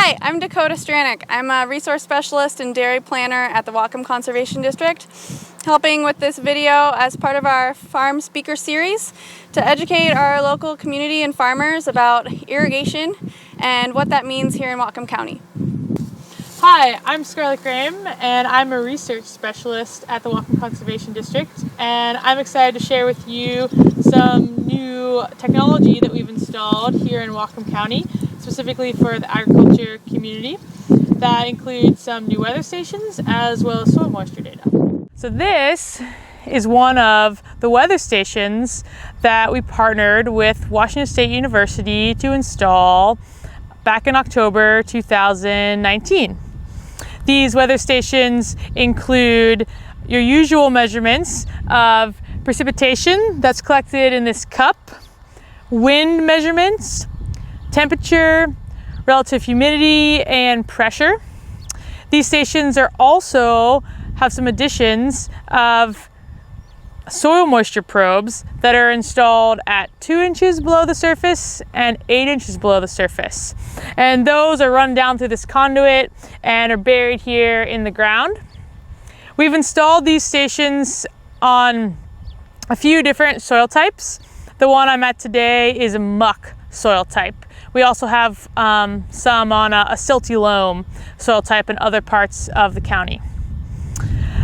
Hi, I'm Dakota Stranick. I'm a resource specialist and dairy planner at the Whatcom Conservation District, helping with this video as part of our farm speaker series to educate our local community and farmers about irrigation and what that means here in Whatcom County. Hi, I'm Scarlett Graham and I'm a research specialist at the Whatcom Conservation District, and I'm excited to share with you some new technology that we've installed here in Whatcom County, specifically for the agriculture community. That includes some new weather stations as well as soil moisture data. So this is one of the weather stations that we partnered with Washington State University to install back in October 2019. These weather stations include your usual measurements of precipitation that's collected in this cup, wind measurements, temperature, relative humidity, and pressure. These stations also have some additions of soil moisture probes that are installed at 2 inches below the surface and 8 inches below the surface. And those are run down through this conduit and are buried here in the ground. We've installed these stations on a few different soil types. The one I'm at today is a muck soil type. We also have some on a silty loam soil type in other parts of the county.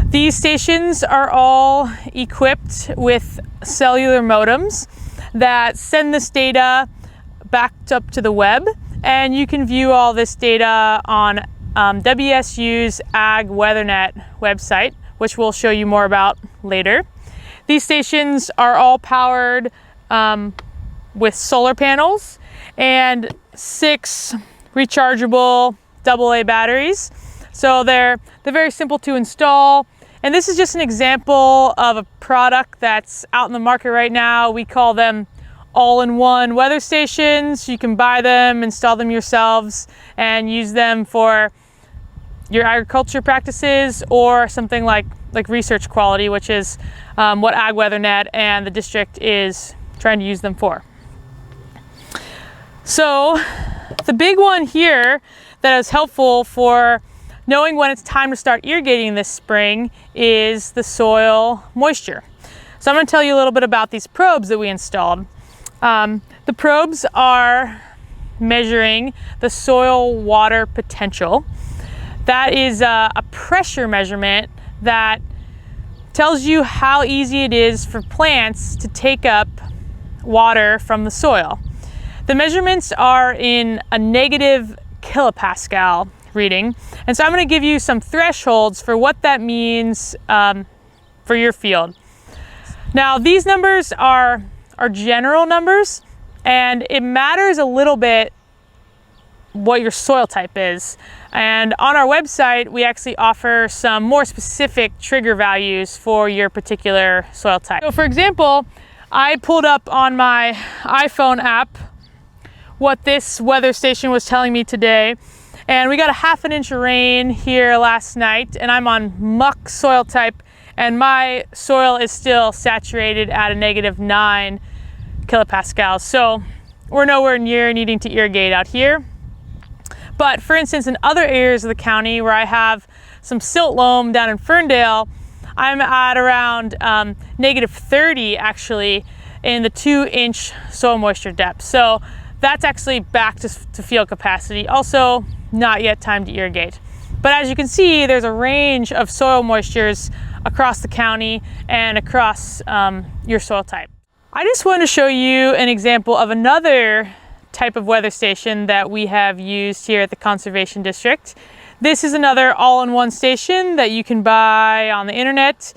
These stations are all equipped with cellular modems that send this data backed up to the web, and you can view all this data on WSU's Ag WeatherNet website, which we'll show you more about later. These stations are all powered with solar panels and 6 rechargeable AA batteries. So they're very simple to install. And this is just an example of a product that's out in the market right now. We call them all-in-one weather stations. You can buy them, install them yourselves, and use them for your agriculture practices or something like research quality, which is what Ag WeatherNet and the district is trying to use them for. So the big one here that is helpful for knowing when it's time to start irrigating this spring is the soil moisture. So I'm going to tell you a little bit about these probes that we installed. The probes are measuring the soil water potential. That is a pressure measurement that tells you how easy it is for plants to take up water from the soil. The measurements are in a negative kilopascal reading, and so I'm going to give you some thresholds for what that means for your field. Now, these numbers are general numbers, and it matters a little bit what your soil type is. And on our website, we actually offer some more specific trigger values for your particular soil type. So for example, I pulled up on my iPhone app what this weather station was telling me today. And we got a ½ inch of rain here last night, and I'm on muck soil type, and my soil is still saturated at a -9 kilopascals. So we're nowhere near needing to irrigate out here. But for instance, in other areas of the county where I have some silt loam down in Ferndale, I'm at around -30 actually in the 2-inch soil moisture depth. So that's actually back to field capacity. Also, not yet time to irrigate. But as you can see, there's a range of soil moistures across the county and across your soil type. I just wanted to show you an example of another type of weather station that we have used here at the Conservation District. This is another all-in-one station that you can buy on the internet.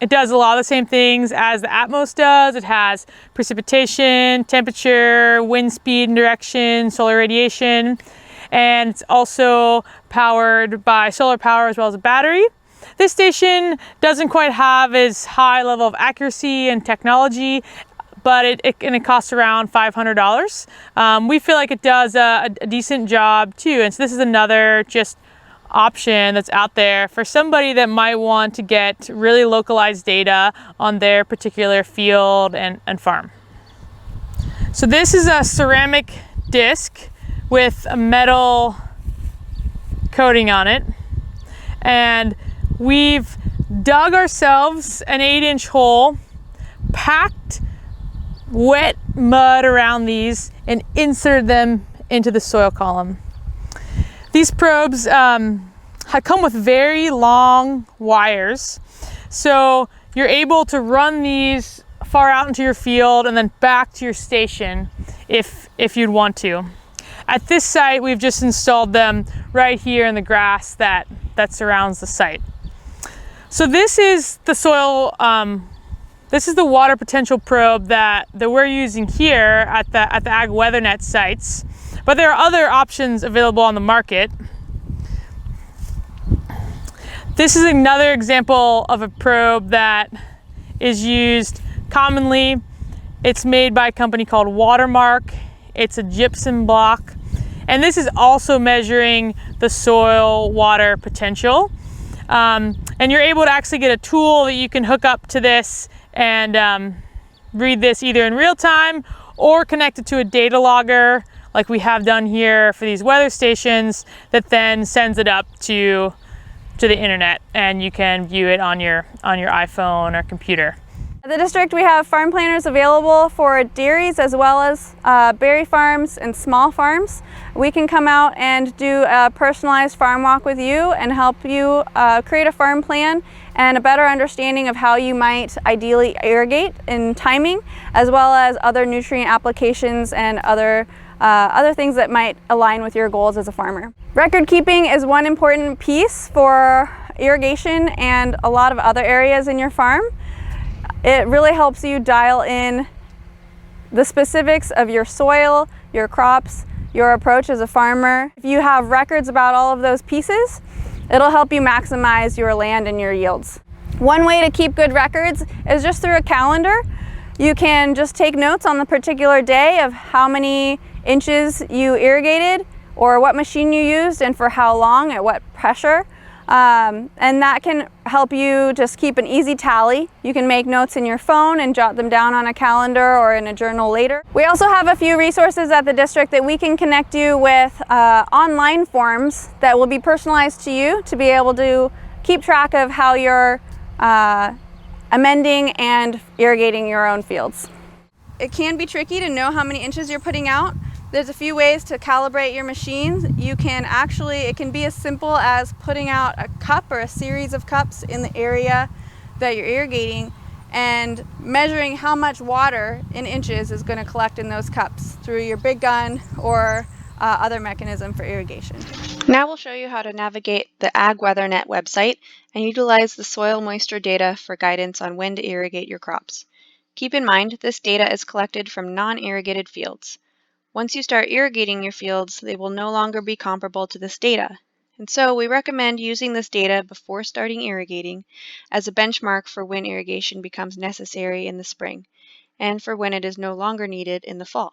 It does a lot of the same things as the Atmos does. It has precipitation, temperature, wind speed and direction, solar radiation, and it's also powered by solar power as well as a battery. This station doesn't quite have as high level of accuracy and technology, but it costs around $500. We feel like it does a decent job too, and so this is another just option that's out there for somebody that might want to get really localized data on their particular field and farm. So this is a ceramic disc with a metal coating on it. And we've dug ourselves an 8-inch hole, packed wet mud around these, and inserted them into the soil column. These probes come with very long wires, so you're able to run these far out into your field and then back to your station if you'd want to. At this site, we've just installed them right here in the grass that surrounds the site. So this is the soil, this is the water potential probe that we're using here at the Ag WeatherNet sites, but there are other options available on the market. This is another example of a probe that is used commonly. It's made by a company called Watermark. It's a gypsum block. And this is also measuring the soil water potential. And you're able to actually get a tool that you can hook up to this and read this either in real time or connect it to a data logger like we have done here for these weather stations that then sends it up to the internet, and you can view it on your iPhone or computer. At the district, we have farm planners available for dairies as well as berry farms and small farms. We can come out and do a personalized farm walk with you and help you create a farm plan and a better understanding of how you might ideally irrigate in timing, as well as other nutrient applications and other things that might align with your goals as a farmer. Record keeping is one important piece for irrigation and a lot of other areas in your farm. It really helps you dial in the specifics of your soil, your crops, your approach as a farmer. If you have records about all of those pieces, it'll help you maximize your land and your yields. One way to keep good records is just through a calendar. You can just take notes on the particular day of how many inches you irrigated or what machine you used and for how long, at what pressure. And that can help you just keep an easy tally. You can make notes in your phone and jot them down on a calendar or in a journal later. We also have a few resources at the district that we can connect you with online forms that will be personalized to you to be able to keep track of how you're amending and irrigating your own fields. It can be tricky to know how many inches you're putting out. There's a few ways to calibrate your machines. You can actually, it can be as simple as putting out a cup or a series of cups in the area that you're irrigating and measuring how much water in inches is going to collect in those cups through your big gun or other mechanism for irrigation. Now we'll show you how to navigate the Ag WeatherNet website and utilize the soil moisture data for guidance on when to irrigate your crops. Keep in mind, this data is collected from non-irrigated fields. Once you start irrigating your fields, they will no longer be comparable to this data. And so we recommend using this data before starting irrigating as a benchmark for when irrigation becomes necessary in the spring and for when it is no longer needed in the fall.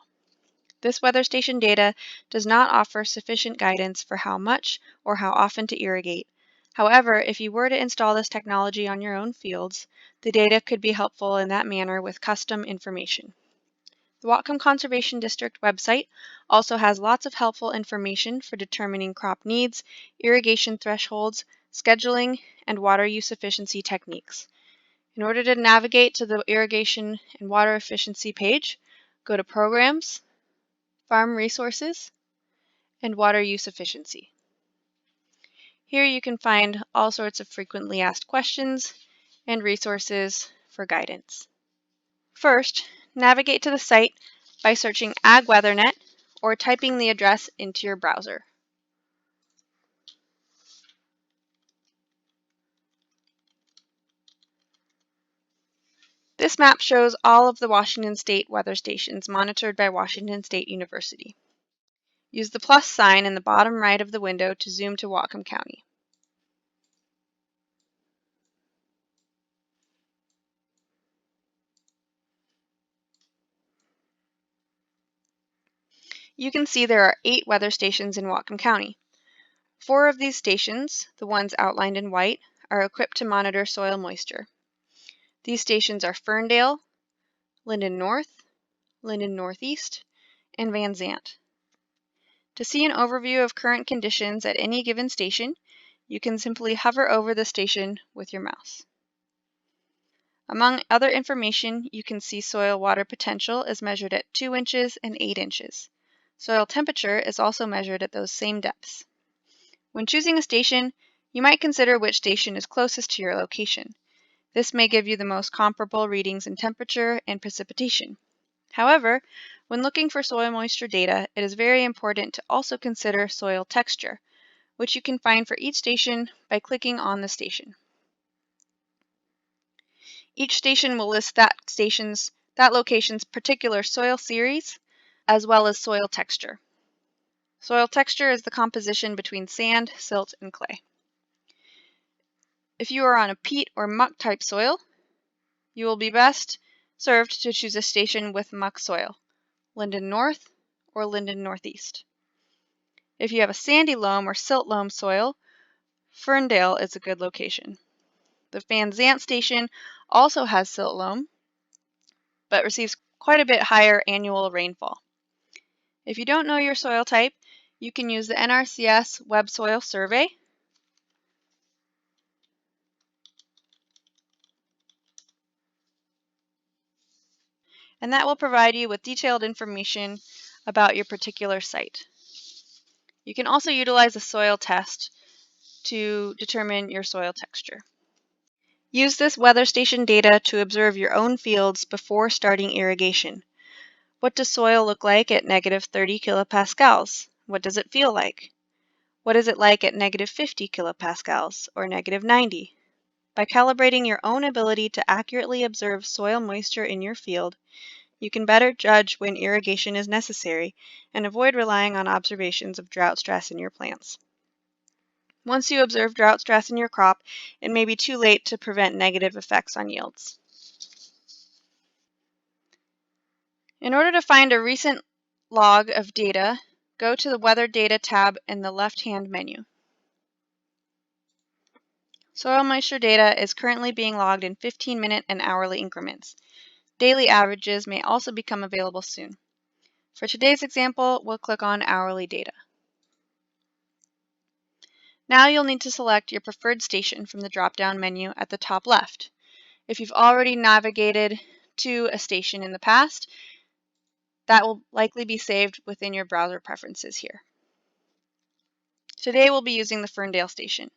This weather station data does not offer sufficient guidance for how much or how often to irrigate. However, if you were to install this technology on your own fields, the data could be helpful in that manner with custom information. The Whatcom Conservation District website also has lots of helpful information for determining crop needs, irrigation thresholds, scheduling, and water use efficiency techniques. In order to navigate to the irrigation and water efficiency page, go to Programs, Farm Resources, and Water Use Efficiency. Here you can find all sorts of frequently asked questions and resources for guidance. First, navigate to the site by searching Ag WeatherNet or typing the address into your browser. This map shows all of the Washington State weather stations monitored by Washington State University. Use the plus sign in the bottom right of the window to zoom to Whatcom County. You can see there are 8 weather stations in Whatcom County. 4 of these stations, the ones outlined in white, are equipped to monitor soil moisture. These stations are Ferndale, Linden North, Linden Northeast, and Van Zant. To see an overview of current conditions at any given station, you can simply hover over the station with your mouse. Among other information, you can see soil water potential is measured at 2 inches and 8 inches. Soil temperature is also measured at those same depths. When choosing a station, you might consider which station is closest to your location. This may give you the most comparable readings in temperature and precipitation. However, when looking for soil moisture data, it is very important to also consider soil texture, which you can find for each station by clicking on the station. Each station will list that location's particular soil series, as well as soil texture. Soil texture is the composition between sand, silt, and clay. If you are on a peat or muck type soil, you will be best served to choose a station with muck soil, Linden North or Linden Northeast. If you have a sandy loam or silt loam soil, Ferndale is a good location. The Van Zant station also has silt loam, but receives quite a bit higher annual rainfall. If you don't know your soil type, you can use the NRCS Web Soil Survey. And that will provide you with detailed information about your particular site. You can also utilize a soil test to determine your soil texture. Use this weather station data to observe your own fields before starting irrigation. What does soil look like at negative 30 kilopascals? What does it feel like? What is it like at negative 50 kilopascals or negative 90? By calibrating your own ability to accurately observe soil moisture in your field, you can better judge when irrigation is necessary and avoid relying on observations of drought stress in your plants. Once you observe drought stress in your crop, it may be too late to prevent negative effects on yields. In order to find a recent log of data, go to the Weather Data tab in the left-hand menu. Soil moisture data is currently being logged in 15-minute and hourly increments. Daily averages may also become available soon. For today's example, we'll click on Hourly Data. Now you'll need to select your preferred station from the drop-down menu at the top left. If you've already navigated to a station in the past, that will likely be saved within your browser preferences here. Today we'll be using the Ferndale station.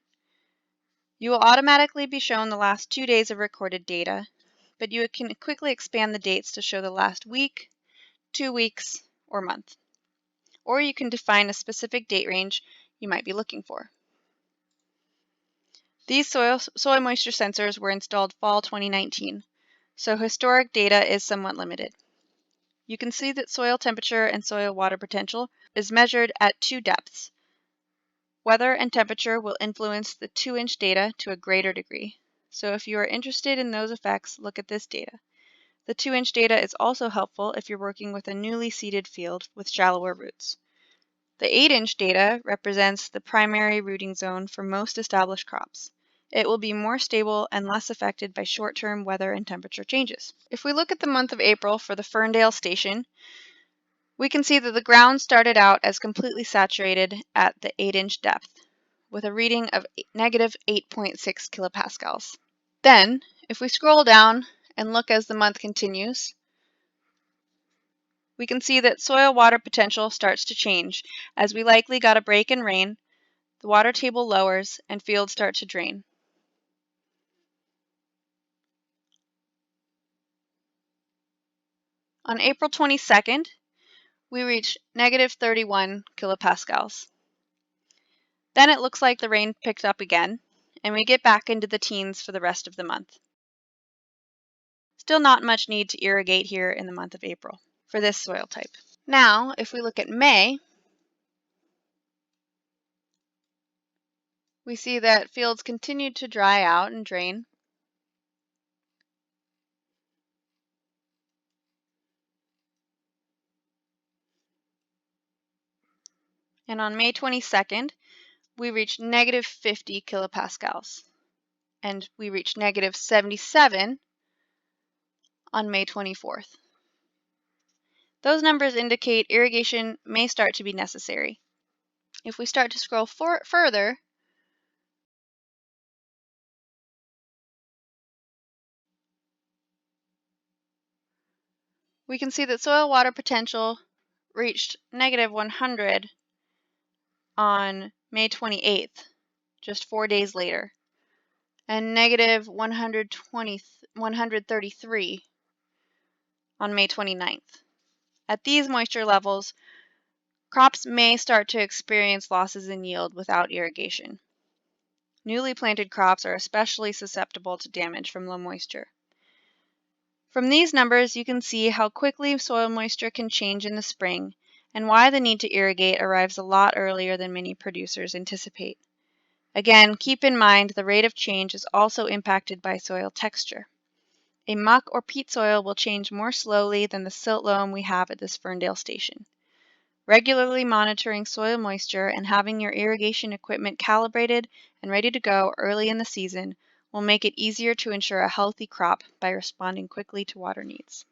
You will automatically be shown the last 2 days of recorded data, but you can quickly expand the dates to show the last week, 2 weeks, or month. Or you can define a specific date range you might be looking for. These soil moisture sensors were installed fall 2019, so historic data is somewhat limited. You can see that soil temperature and soil water potential is measured at 2 depths. Weather and temperature will influence the 2-inch data to a greater degree, so if you are interested in those effects, look at this data. The 2-inch data is also helpful if you're working with a newly seeded field with shallower roots. The 8-inch data represents the primary rooting zone for most established crops. It will be more stable and less affected by short-term weather and temperature changes. If we look at the month of April for the Ferndale station, we can see that the ground started out as completely saturated at the 8-inch depth, with a reading of negative 8.6 kilopascals. Then, if we scroll down and look as the month continues, we can see that soil water potential starts to change as we likely got a break in rain, the water table lowers, and fields start to drain. On April 22nd, we reach negative 31 kilopascals. Then it looks like the rain picked up again, and we get back into the teens for the rest of the month. Still not much need to irrigate here in the month of April for this soil type. Now, if we look at May, we see that fields continued to dry out and drain. And on May 22nd, we reached negative 50 kilopascals. And we reached negative 77 on May 24th. Those numbers indicate irrigation may start to be necessary. If we start to scroll further, we can see that soil water potential reached -100 on May 28th, just 4 days later, and -133 on May 29th. At these moisture levels, crops may start to experience losses in yield without irrigation. Newly planted crops are especially susceptible to damage from low moisture. From these numbers, you can see how quickly soil moisture can change in the spring and why the need to irrigate arrives a lot earlier than many producers anticipate. Again, keep in mind the rate of change is also impacted by soil texture. A muck or peat soil will change more slowly than the silt loam we have at this Ferndale station. Regularly monitoring soil moisture and having your irrigation equipment calibrated and ready to go early in the season will make it easier to ensure a healthy crop by responding quickly to water needs.